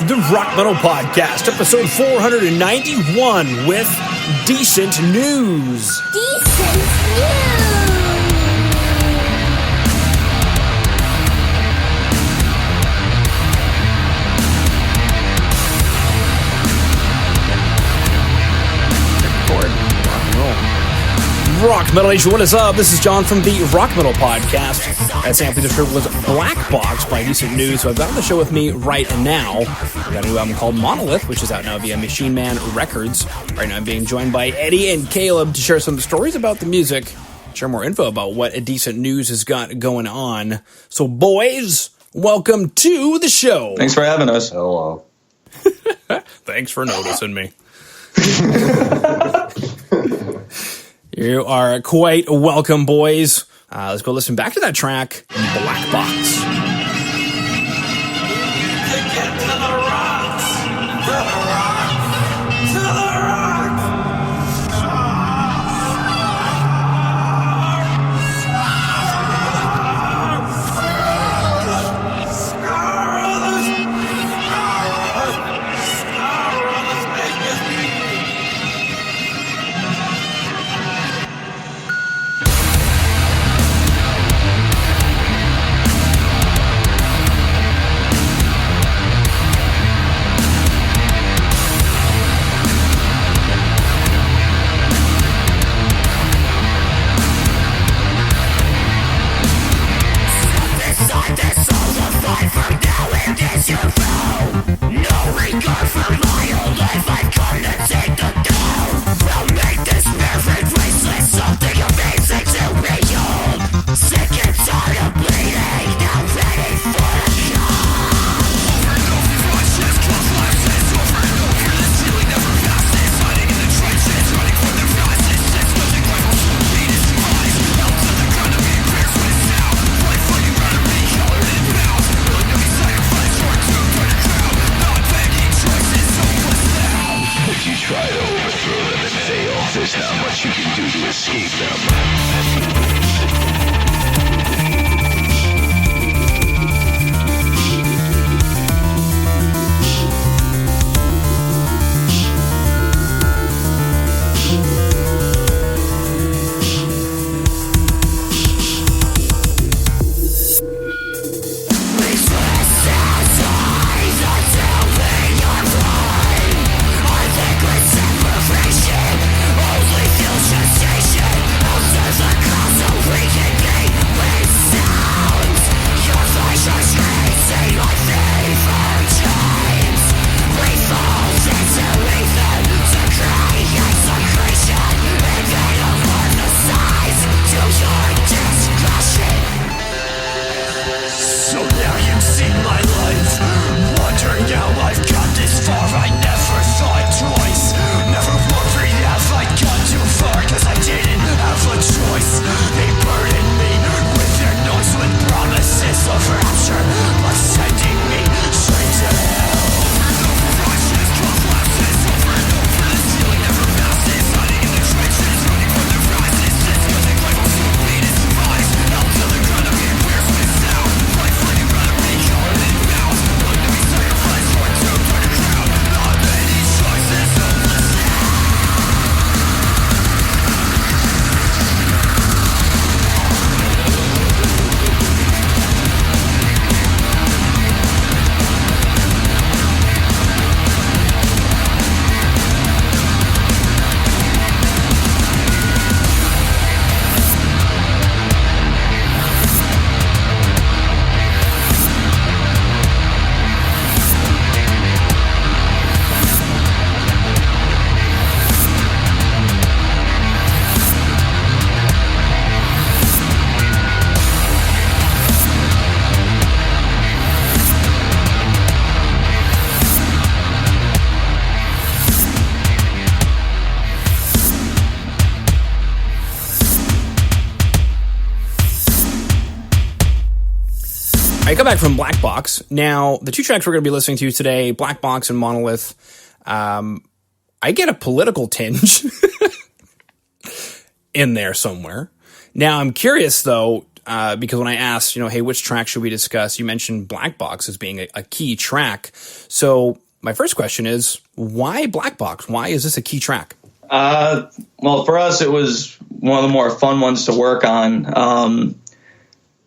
the Rock Metal Podcast, episode 491 with Decent News. Decent News! Rock Metal Nation, what is up? This is John from the Rock Metal Podcast. That sample described was Black Box by Decent News. So I've got on the show with me right now. We've got a new album called Monolith, which is out now via Machine Man Records. Right now I'm being joined by Eddie and Caleb to share some stories about the music, share more info about what a Decent News has got going on. So boys, welcome to the show. Thanks for having us. Hello. Thanks for noticing me. You are quite welcome, boys. Let's go listen back to that track, Black Box. I come back from Black Box. Now, the two tracks we're going to be listening to today, Black Box and Monolith, I get a political tinge in there somewhere. Now, I'm curious, though, because when I asked, hey, which track should we discuss, you mentioned Black Box as being a key track. So my first question is, why Black Box? Why is this a key track? Well, for us, it was one of the more fun ones to work on.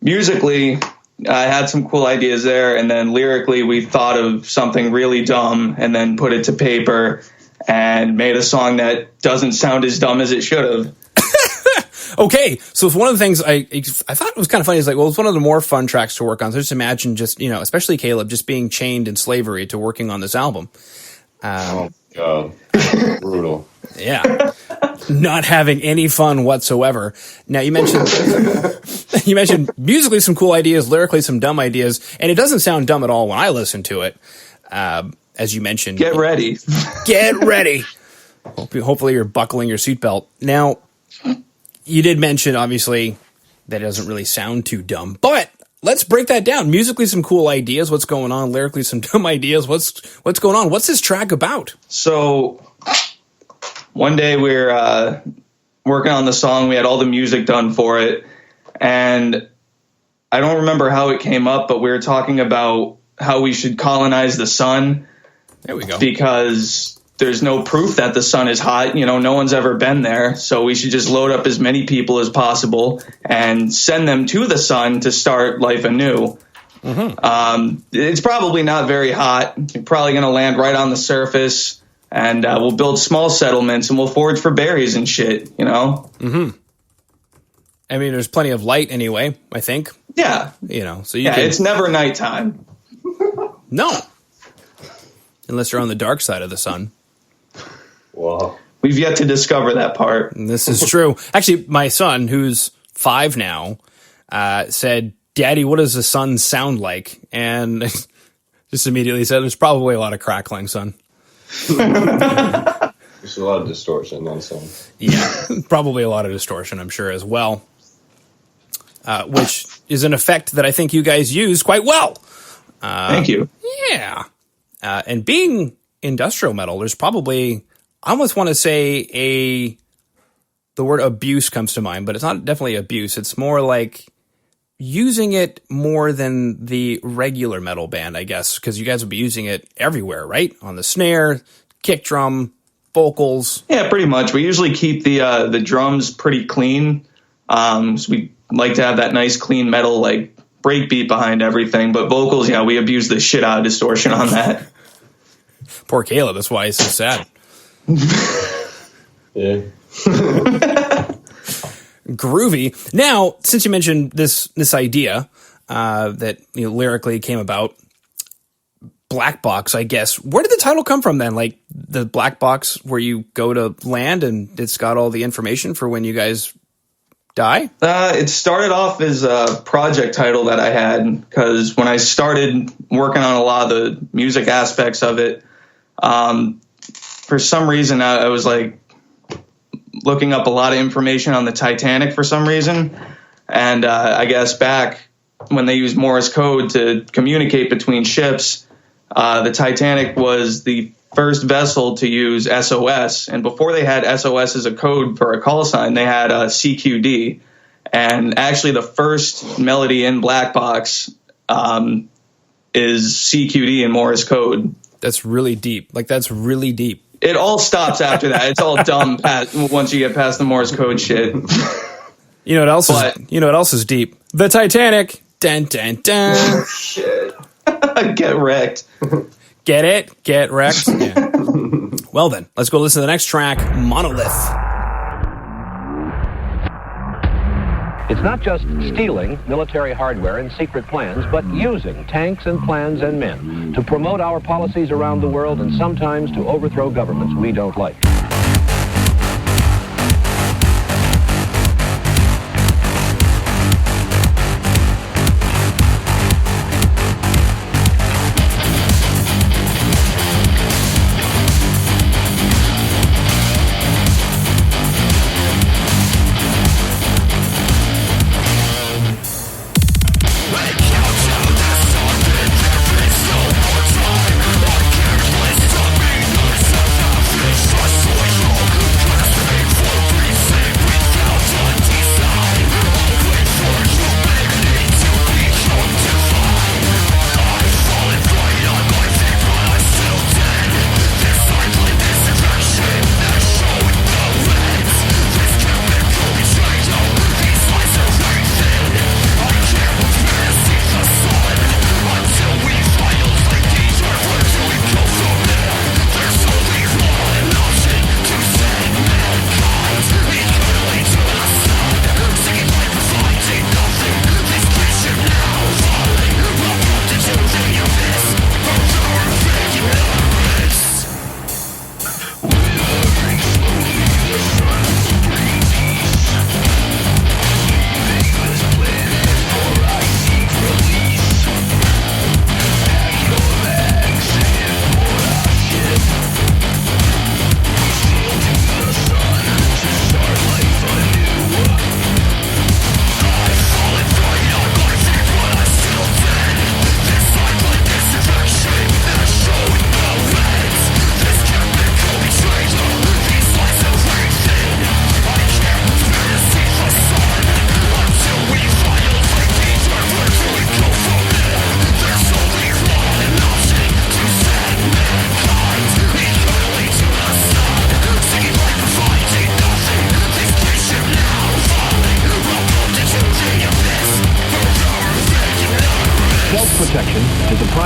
Musically, I had some cool ideas there, and then lyrically, we thought of something really dumb and then put it to paper and made a song that doesn't sound as dumb as it should have. Okay, so it's one of the things I thought was kind of funny is like, well, it's one of the more fun tracks to work on. So just imagine especially Caleb, just being chained in slavery to working on this album. Oh, God. Brutal. Yeah. Not having any fun whatsoever. Now, you mentioned musically some cool ideas, lyrically some dumb ideas, and it doesn't sound dumb at all when I listen to it. As you mentioned. Get ready. Get ready. Hopefully you're buckling your seatbelt. Now, you did mention, obviously, that it doesn't really sound too dumb, but let's break that down. Musically, some cool ideas. What's going on? Lyrically, some dumb ideas. What's going on? What's this track about? So one day we were working on the song. We had all the music done for it. And I don't remember how it came up, but we were talking about how we should colonize the sun. There we go. Because there's no proof that the sun is hot. No one's ever been there. So we should just load up as many people as possible and send them to the sun to start life anew. Mm-hmm. It's probably not very hot. You're probably going to land right on the surface, and we'll build small settlements and we'll forage for berries and shit, Mm-hmm. I mean, there's plenty of light anyway, I think. Yeah. So you can... it's never nighttime. No. Unless you're on the dark side of the sun. Wow. We've yet to discover that part. And this is true. Actually, my son, who's 5 now, said, "Daddy, what does the sun sound like?" And just immediately said, "There's probably a lot of crackling, son." There's a lot of distortion on some. Yeah, probably a lot of distortion, I'm sure, as well. Which is an effect that I think you guys use quite well. Thank you. Yeah. And being industrial metal, there's probably, I almost want to say the word abuse comes to mind, but it's not definitely abuse. It's more like using it more than the regular metal band, I guess, because you guys will be using it everywhere, right? On the snare, kick drum, vocals. Yeah, pretty much. We usually keep the drums pretty clean. So we like to have that nice clean metal like breakbeat behind everything. But vocals, we abuse the shit out of distortion on that. Poor Caleb, that's why he's so sad. Yeah. Groovy. Now, since you mentioned this idea that lyrically came about, Black Box, I guess. Where did the title come from then? Like the Black Box where you go to land and it's got all the information for when you guys die? It started off as a project title that I had because when I started working on a lot of the music aspects of it, for some reason I was like looking up a lot of information on the Titanic for some reason. And I guess back when they used Morse code to communicate between ships, the Titanic was the first vessel to use SOS. And before they had SOS as a code for a call sign, they had CQD. And actually the first melody in Black Box is CQD in Morse code. That's really deep. Like, that's really deep. It all stops after that. It's all dumb once you get past the Morse code shit. You know what else is deep? The Titanic. Dun, dun, dun. Oh, shit. Get wrecked. Get it? Get wrecked? Yeah. Well then, let's go listen to the next track, Monolith. It's not just stealing military hardware and secret plans, but using tanks and plans and men to promote our policies around the world and sometimes to overthrow governments we don't like. Trust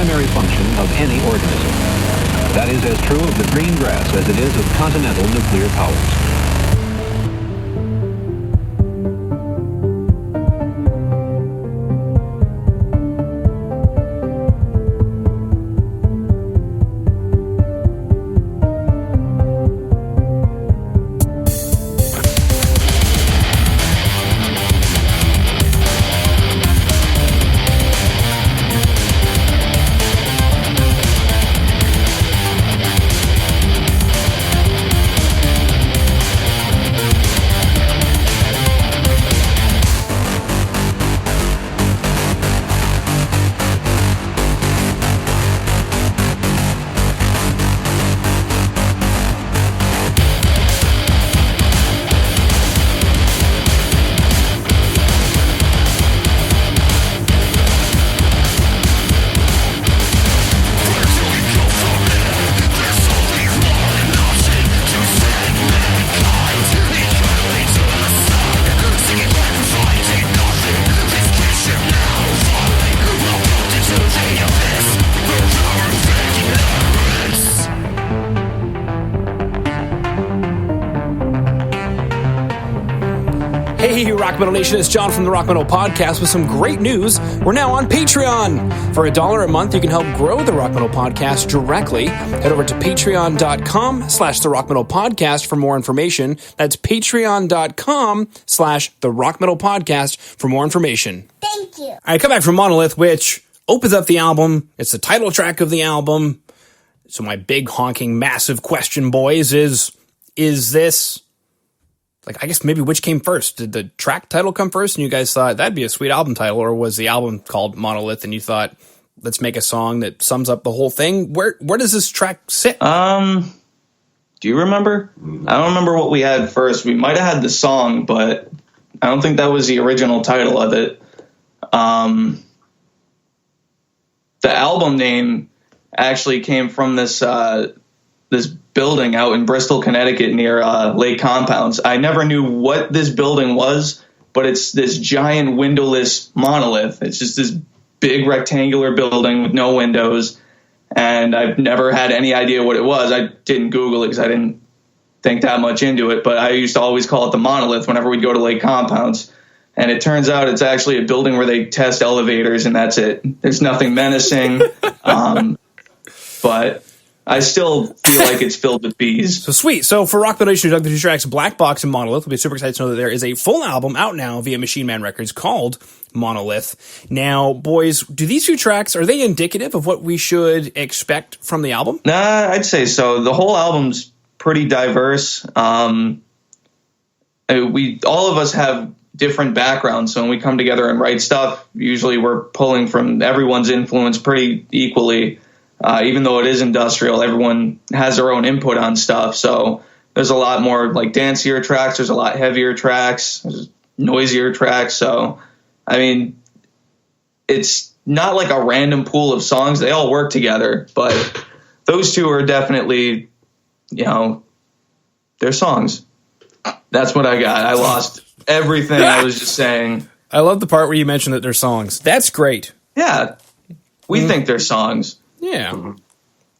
primary function of any organism. That is as true of the green grass as it is of continental nuclear powers. Hey, Rock Metal Nation, it's John from the Rock Metal Podcast with some great news. We're now on Patreon. For $1 a month, you can help grow the Rock Metal Podcast directly. Head over to patreon.com/the Rock Metal Podcast for more information. That's patreon.com/the Rock Metal Podcast for more information. Thank you. All right, come back from Monolith, which opens up the album. It's the title track of the album. So my big, honking, massive question, boys, is this... I guess maybe which came first? Did the track title come first and you guys thought that'd be a sweet album title, or was the album called Monolith and you thought, let's make a song that sums up the whole thing? Where does this track sit? Do you remember? I don't remember what we had first. We might have had the song, but I don't think that was the original title of it. The album name actually came from this building out in Bristol, Connecticut near Lake Compounds. I never knew what this building was, but it's this giant windowless monolith. It's just this big rectangular building with no windows, and I've never had any idea what it was. I didn't Google it because I didn't think that much into it, but I used to always call it the Monolith whenever we'd go to Lake Compounds. And it turns out it's actually a building where they test elevators, and that's it. There's nothing menacing, but I still feel like it's filled with bees. So sweet. So for Rock Metal Nation, who dug the two tracks, Black Box and Monolith, we'll be super excited to know that there is a full album out now via Machine Man Records called Monolith. Now, boys, do these two tracks, are they indicative of what we should expect from the album? Nah, I'd say so. The whole album's pretty diverse. All of us have different backgrounds, so when we come together and write stuff, usually we're pulling from everyone's influence pretty equally. Even though it is industrial, everyone has their own input on stuff. So there's a lot more like dancier tracks. There's a lot heavier tracks. There's noisier tracks. So, I mean, it's not like a random pool of songs. They all work together. But those two are definitely, they're songs. That's what I got. I lost everything I was just saying. I love the part where you mentioned that they're songs. That's great. Yeah. We think they're songs. Yeah.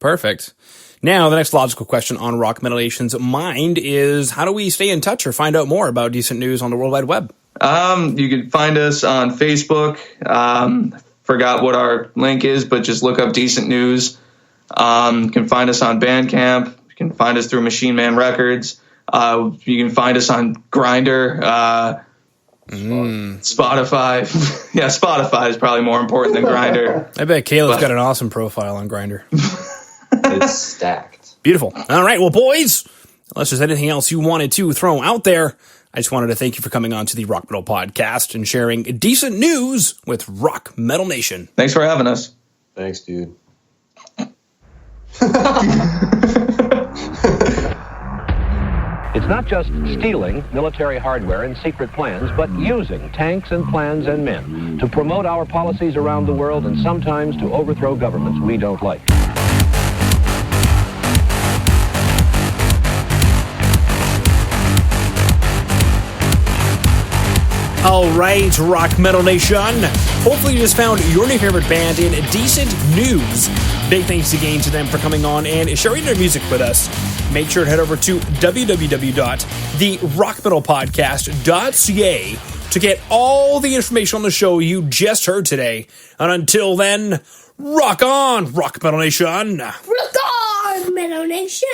Perfect. Now, the next logical question on Rock Metal Nation's mind is, how do we stay in touch or find out more about decent news on the World Wide Web? You can find us on Facebook. Forgot what our link is, but just look up Decent News. You can find us on Bandcamp. You can find us through Machine Man Records. You can find us on Grindr. Spotify. Yeah, Spotify is probably more important than Grindr. I bet Caleb's got an awesome profile on Grindr. It's stacked. Beautiful. All right, well, boys, unless there's anything else you wanted to throw out there, I just wanted to thank you for coming on to the Rock Metal Podcast and sharing decent news with Rock Metal Nation. Thanks for having us. Thanks, dude. It's not just stealing military hardware and secret plans, but using tanks and plans and men to promote our policies around the world and sometimes to overthrow governments we don't like. All right, Rock Metal Nation. Hopefully you just found your new favorite band in decent news. Big thanks again to them for coming on and sharing their music with us. Make sure to head over to www.therockmetalpodcast.ca to get all the information on the show you just heard today. And until then, rock on, Rock Metal Nation. Rock on, Metal Nation.